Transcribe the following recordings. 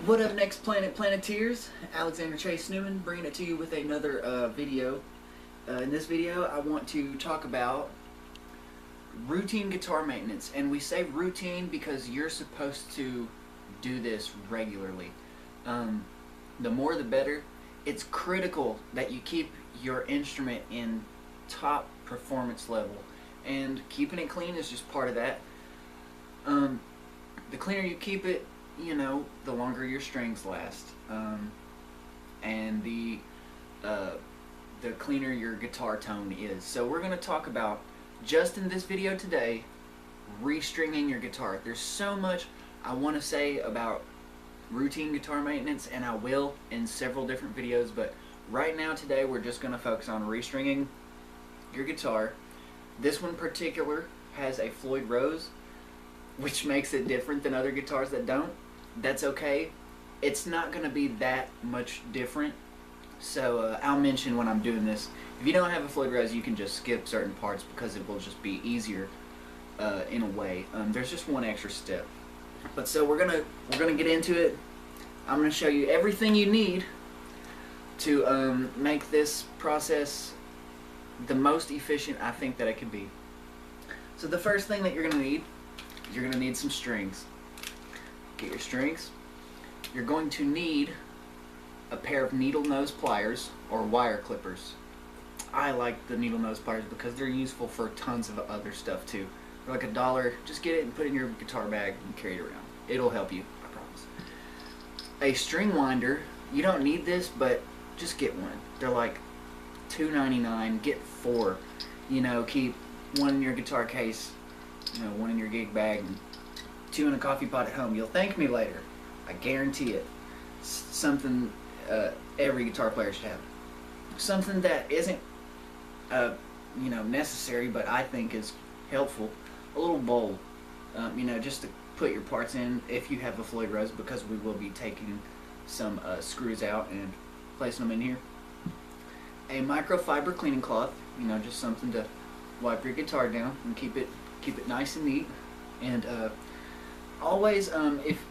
What up, next Planeteers? Alexander Chase Newman bringing it to you with another video. In this video, I want to talk about routine guitar maintenance. And we say routine because you're supposed to do this regularly. The more the better. It's critical that you keep your instrument in top performance level. And keeping it clean is just part of that. The cleaner you keep it, you know, the longer your strings last, and the cleaner your guitar tone is. So we're going to talk about, just in this video today, restringing your guitar. There's so much I want to say about routine guitar maintenance, and I will in several different videos, but right now today we're just going to focus on restringing your guitar. This one in particular has a Floyd Rose, which makes it different than other guitars that don't. That's okay. It's not going to be that much different. So I'll mention when I'm doing this. If you don't have a Floyd Rose, you can just skip certain parts because it will just be easier in a way. There's just one extra step. But so we're gonna get into it. I'm gonna show you everything you need to make this process the most efficient I think that it can be. So the first thing that you're gonna need some strings. Get your strings. You're going to need a pair of needle nose pliers or wire clippers. I like the needle nose pliers because they're useful for tons of other stuff too. They're like $1. Just get it and put it in your guitar bag and carry it around. It'll help you, I promise. A string winder. You don't need this, but just get one. They're like $2.99. Get 4. You know, keep one in your guitar case, you know, one in your gig bag, and 2 in a coffee pot at home. You'll thank me later. I guarantee it. Something every guitar player should have. Something that isn't, you know, necessary, but I think is helpful. A little bowl, you know, just to put your parts in if you have a Floyd Rose, because we will be taking some screws out and placing them in here. A microfiber cleaning cloth, you know, just something to wipe your guitar down and keep it nice and neat. And always, if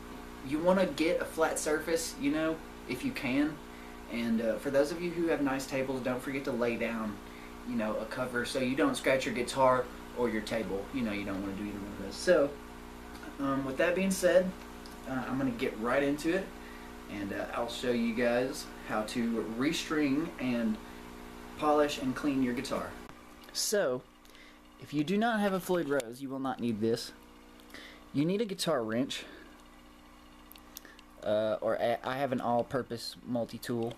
you want to get a flat surface, you know, if you can. And for those of you who have nice tables, don't forget to lay down, you know, a cover so you don't scratch your guitar or your table. You know, you don't want to do either one of those. So with that being said, I'm going to get right into it, and I'll show you guys how to restring and polish and clean your guitar. So if you do not have a Floyd Rose, you will not need this. You need a guitar wrench, or I have an all-purpose multi-tool.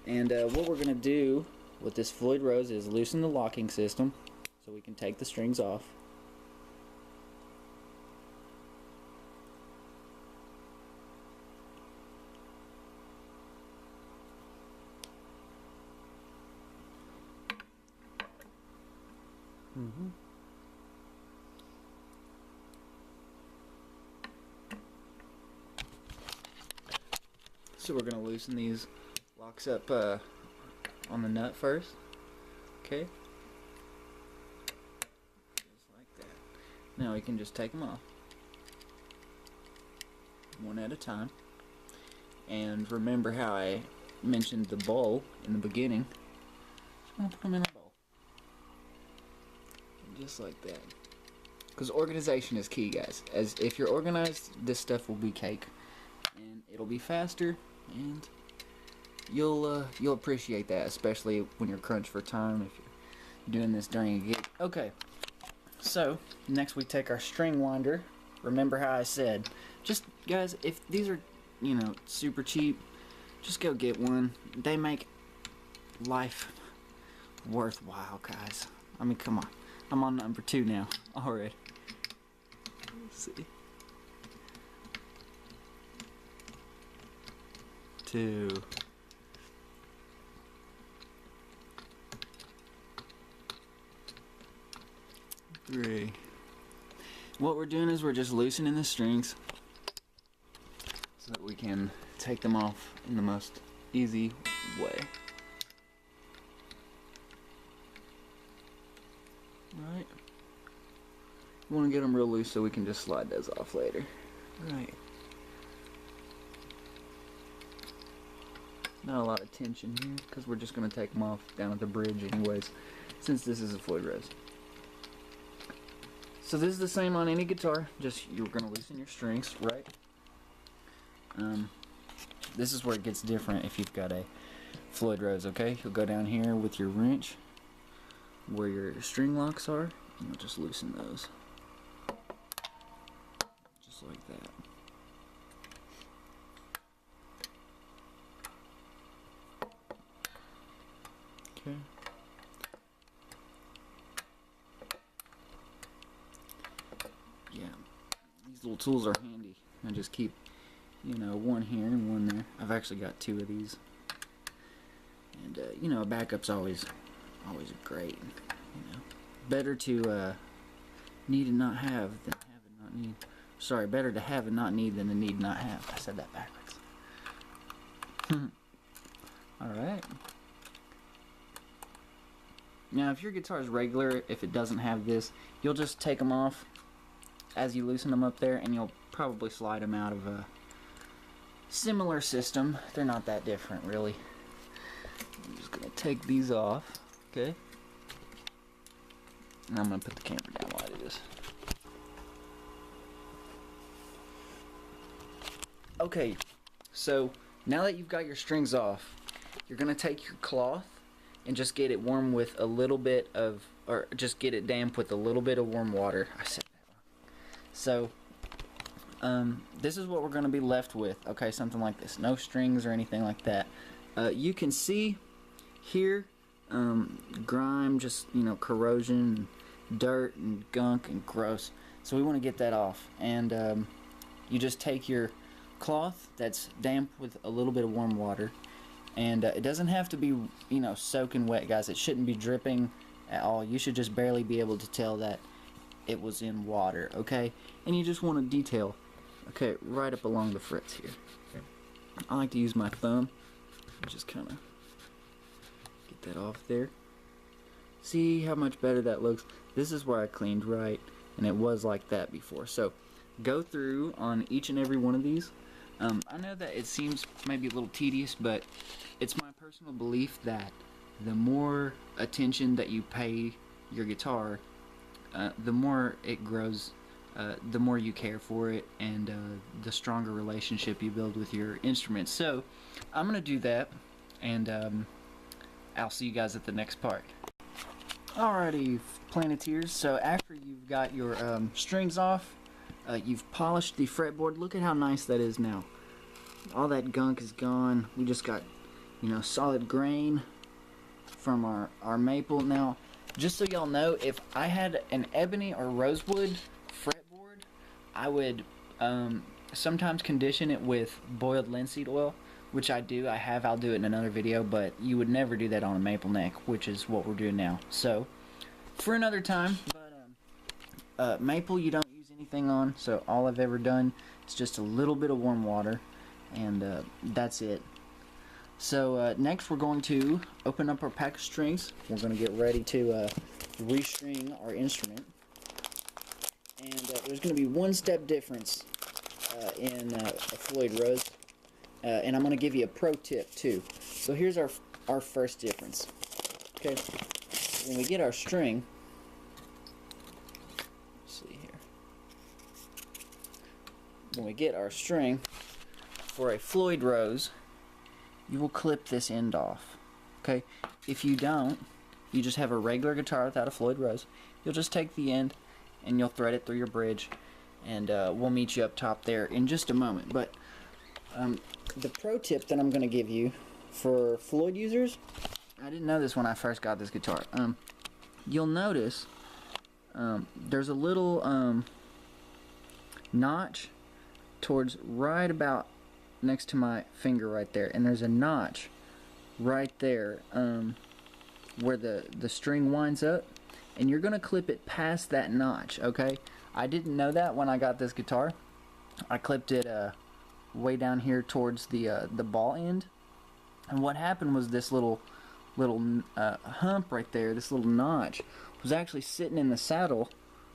And what we're going to do with this Floyd Rose is loosen the locking system so we can take the strings off. So we're going to loosen these locks up on the nut first. Okay. Just like that. Now we can just take them off one at a time. And remember how I mentioned the bowl in the beginning. Just going to put them in a bowl. Just like that. Because organization is key, guys. As if you're organized, this stuff will be cake. And it'll be faster. And you'll appreciate that, especially when you're crunched for time, if you're doing this during a gig. Okay, so next we take our string winder. Remember how I said, just guys, if these are, you know, super cheap, just go get one. They make life worthwhile, guys. I mean, come on. I'm on number 2 now already. Let's see. 2. Three. What we're doing is we're just loosening the strings so that we can take them off in the most easy way. Right. We want to get them real loose so we can just slide those off later. Right. Not a lot of tension here, because we're just going to take them off down at the bridge anyways, since this is a Floyd Rose. So this is the same on any guitar, just you're going to loosen your strings, right? This is where it gets different if you've got a Floyd Rose, okay? You'll go down here with your wrench, where your string locks are, and you'll just loosen those. Just like that. Okay. Yeah, these little tools are handy. I just keep, you know, one here and one there. I've actually got two of these. And, you know, a backup's always great. You know, better to need and not have than have and not need. Sorry, better to have and not need than to need and not have. I said that backwards. Alright. Now, if your guitar is regular, if it doesn't have this, you'll just take them off as you loosen them up there, and you'll probably slide them out of a similar system. They're not that different, really. I'm just going to take these off, okay? And I'm going to put the camera down while I do this. Okay, so now that you've got your strings off, you're going to take your cloth and just get it warm with a little bit of, or just get it damp with a little bit of warm water. I said that wrong. So, this is what we're going to be left with, okay, something like this. No strings or anything like that. You can see here, grime, just, you know, corrosion, dirt and gunk and gross. So we want to get that off. And you just take your cloth that's damp with a little bit of warm water. And it doesn't have to be, you know, soaking wet, guys. It shouldn't be dripping at all. You should just barely be able to tell that it was in water, okay? And you just want to detail, okay, right up along the frets here. I like to use my thumb. Just kind of get that off there. See how much better that looks? This is where I cleaned right, and it was like that before. So go through on each and every one of these. I know that it seems maybe a little tedious, but it's my personal belief that the more attention that you pay your guitar, the more it grows, the more you care for it, and the stronger relationship you build with your instrument. So I'm going to do that, and I'll see you guys at the next part. Alrighty, Planeteers, so after you've got your strings off, you've polished the fretboard. Look at how nice that is now. All that gunk is gone. We just got, you know, solid grain from our maple. Now, just so y'all know, if I had an ebony or rosewood fretboard, I would sometimes condition it with boiled linseed oil, which I do. I'll do it in another video, but you would never do that on a maple neck, which is what we're doing now. So, for another time, but maple you don't use anything on, so all I've ever done is just a little bit of warm water, and that's it. So next we're going to open up our pack of strings. We're going to get ready to restring our instrument, and there's going to be one step difference in a Floyd Rose, and I'm going to give you a pro tip too. So here's our first difference. Okay, when we get our string, let's see here. When we get our string for a Floyd Rose, you will clip this end off. Okay, if you don't, you just have a regular guitar without a Floyd Rose, you'll just take the end and you'll thread it through your bridge, and we'll meet you up top there in just a moment. But the pro tip that I'm going to give you for Floyd users, I didn't know this when I first got this guitar. You'll notice there's a little notch towards right about next to my finger right there, and there's a notch right there where the string winds up, and you're gonna clip it past that notch. Okay, I didn't know that when I got this guitar. I clipped it way down here towards the ball end, and what happened was this little hump right there, this little notch, was actually sitting in the saddle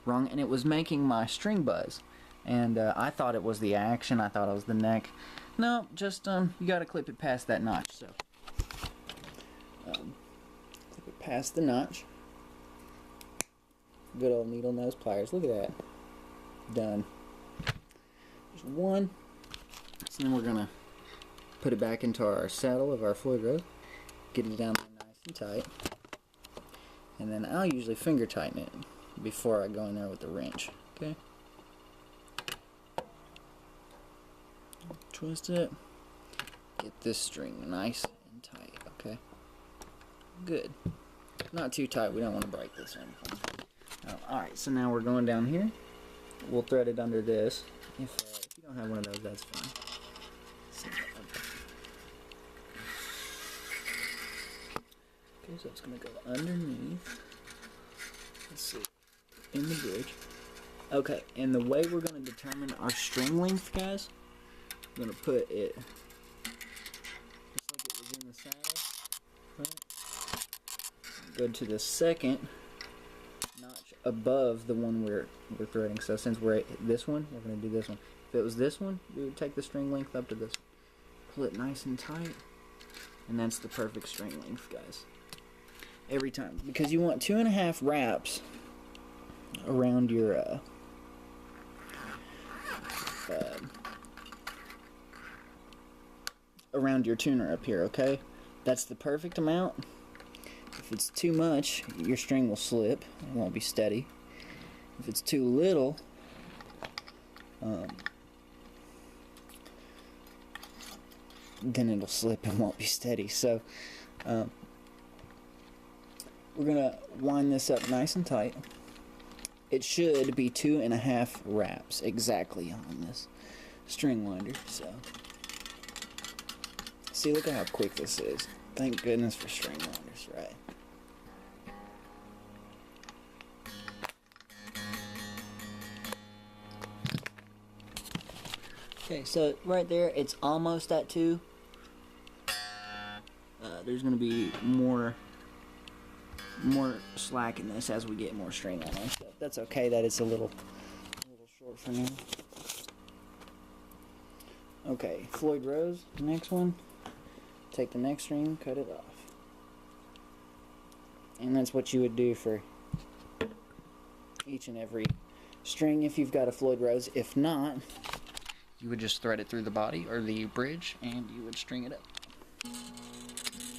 wrong, and it was making my string buzz. And I thought it was the action. I thought it was the neck. No, just you got to clip it past that notch. So Clip it past the notch. Good old needle nose pliers. Look at that. Done. There's one. So then we're gonna put it back into our saddle of our Floyd Rose. Get it down there nice and tight. And then I'll usually finger tighten it before I go in there with the wrench. Okay. Twist it. Get this string nice and tight. Okay. Good. Not too tight. We don't want to break this or anything. Alright, so now we're going down here. We'll thread it under this. If you don't have one of those, that's fine. Okay, so it's going to go underneath. Let's see. In the bridge. Okay, and the way we're going to determine our string length, guys, we're going to put it just like it was in the saddle. Right? Go to the second notch above the one we're threading. So since we're at this one, we're going to do this one. If it was this one, we would take the string length up to this one. Pull it nice and tight, and that's the perfect string length, guys. Every time, because you want 2.5 wraps around your around your tuner up here. Okay, that's the perfect amount. If it's too much, your string will slip. It won't be steady. If it's too little, then it'll slip and won't be steady. So we're gonna wind this up nice and tight. It should be 2.5 wraps exactly on this string winder. So see, look at how quick this is. Thank goodness for string winders, right? Okay, so right there, it's almost at 2. There's going to be more slack in this as we get more string on it. So that's okay that it's a little short for now. Okay, Floyd Rose, next one. Take the next string, cut it off. And that's what you would do for each and every string if you've got a Floyd Rose. If not, you would just thread it through the body or the bridge and you would string it up.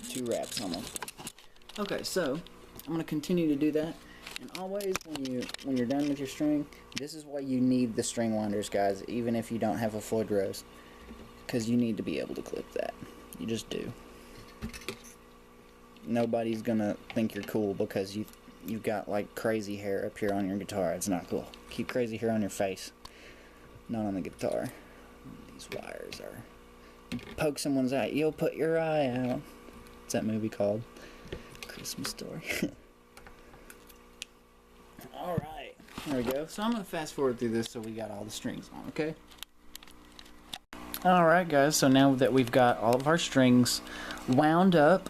2 wraps almost. Okay, so I'm going to continue to do that. And always when you're done with your string, this is why you need the string winders, guys, even if you don't have a Floyd Rose, because you need to be able to clip that. You just do. Nobody's gonna think you're cool because you've got like crazy hair up here on your guitar. It's not cool. Keep crazy hair on your face, not on the guitar. These wires are. You poke someone's eye, you'll put your eye out. What's that movie called? Christmas Story. Alright, there we go. So I'm gonna fast forward through this so we got all the strings on, okay? Alright guys, so now that we've got all of our strings wound up,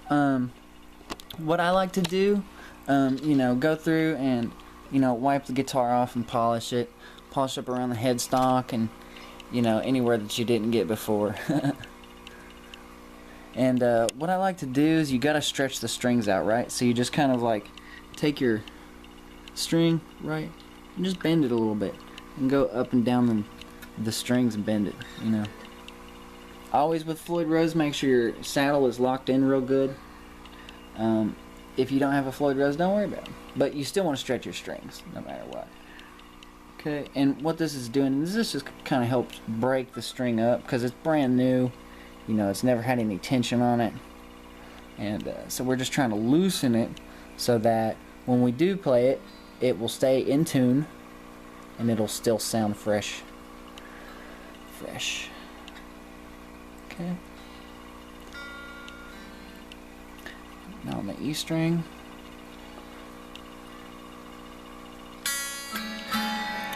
what I like to do, go through and, wipe the guitar off and polish it. Polish up around the headstock and, anywhere that you didn't get before. And what I like to do is you gotta stretch the strings out, right? So you just kind of like take your string, right, and just bend it a little bit. And go up and down the strings and bend it, Always with Floyd Rose, make sure your saddle is locked in real good. If you don't have a Floyd Rose, don't worry about it. But you still want to stretch your strings, no matter what. Okay, and what this is doing, this just kind of helps break the string up, because it's brand new. It's never had any tension on it. And so we're just trying to loosen it so that when we do play it, it will stay in tune, and it'll still sound fresh. Okay. Now on the E string.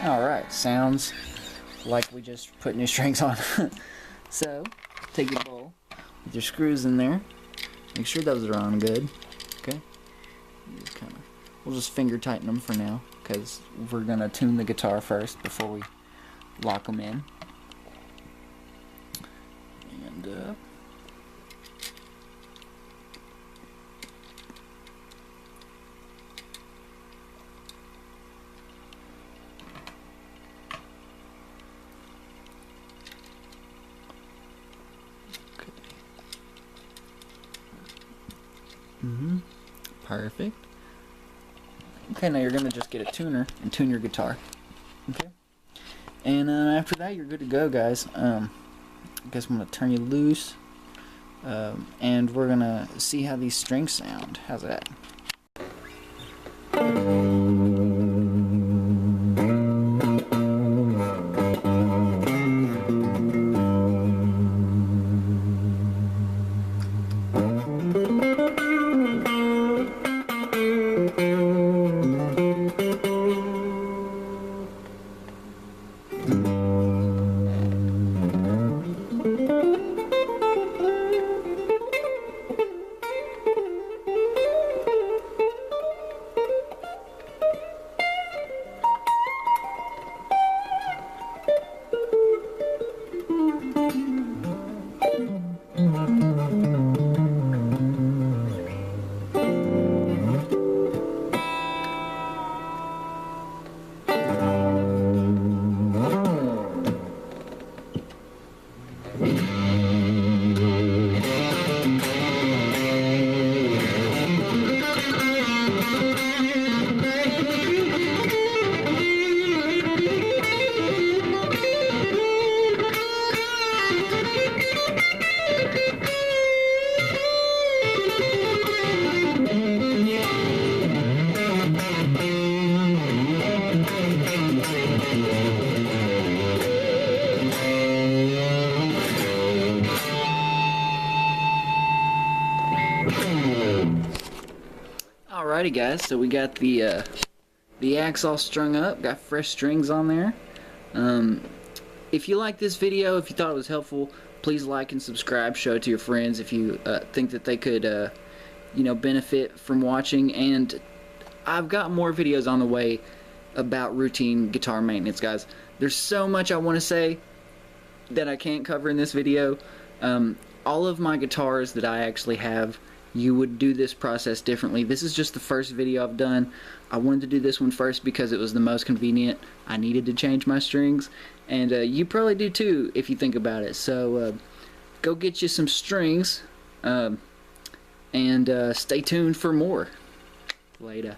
Alright, sounds like we just put new strings on. So, take your bowl with your screws in there. Make sure those are on good. Okay? We'll just finger tighten them for now, because we're going to tune the guitar first before we lock them in. And Perfect. Okay, now you're going to just get a tuner and tune your guitar. Okay? And after that, you're good to go, guys. I guess I'm going to turn you loose. And we're going to see how these strings sound. How's that? Alrighty guys, so we got the axe all strung up, got fresh strings on there. If you like this video, if you thought it was helpful, please like and subscribe, show it to your friends if you think that they could you know, benefit from watching. And I've got more videos on the way about routine guitar maintenance, guys. There's so much I want to say that I can't cover in this video. All of my guitars that I actually have, you would do this process differently. This is just the first video I've done. I wanted to do this one first because it was the most convenient. I needed to change my strings, and you probably do too if you think about it. So go get you some strings, and stay tuned for more. Later.